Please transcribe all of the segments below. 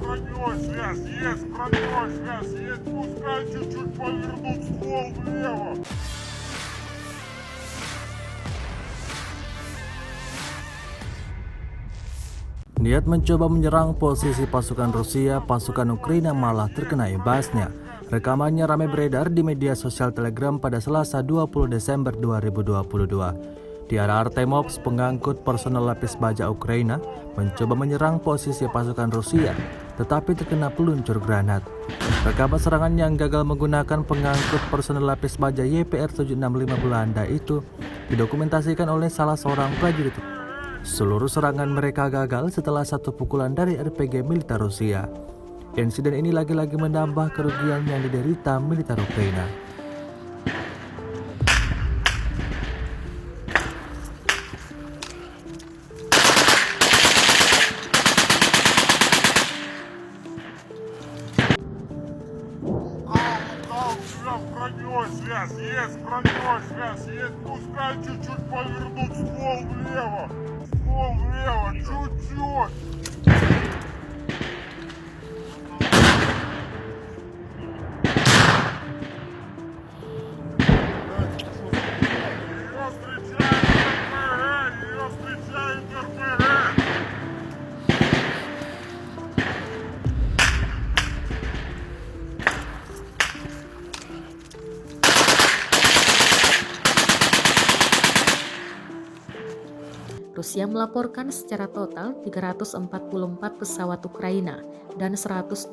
броней связь, есть броней связь, есть, пускай чуть-чуть повернут ствол влево. Niat mencoba menyerang posisi pasukan Rusia, pasukan Ukraina malah terkena imbasnya. Rekamannya ramai beredar di media sosial Telegram pada Selasa 20 Desember 2022. Di arah Artemovsk, pengangkut personel lapis baja Ukraina mencoba menyerang posisi pasukan Rusia, tetapi terkena peluncur granat. Rekaman serangan yang gagal menggunakan pengangkut personel lapis baja YPR 765 Belanda itu didokumentasikan oleh salah seorang prajurit. Seluruh serangan mereka gagal setelah satu pukulan dari RPG militer Rusia. Insiden ini lagi-lagi menambah kerugian yang diderita militer Ukraina. Броней связь, есть броней связь, есть, пускай чуть-чуть повернут ствол влево. Ствол влево, чуть-чуть. Ее встречает РПГ. Rusia melaporkan secara total 344 pesawat Ukraina dan 184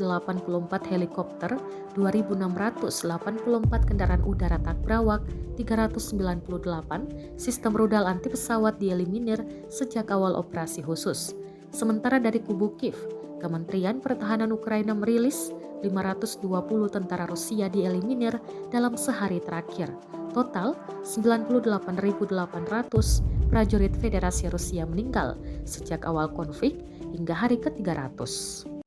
helikopter, 2.684 kendaraan udara tak berawak, 398 sistem rudal anti pesawat dieliminir sejak awal operasi khusus. Sementara dari kubu Kiev, Kementerian Pertahanan Ukraina merilis 520 tentara Rusia dieliminir dalam sehari terakhir. Total 98.800 prajurit Federasi Rusia meninggal sejak awal konflik hingga hari ke-300.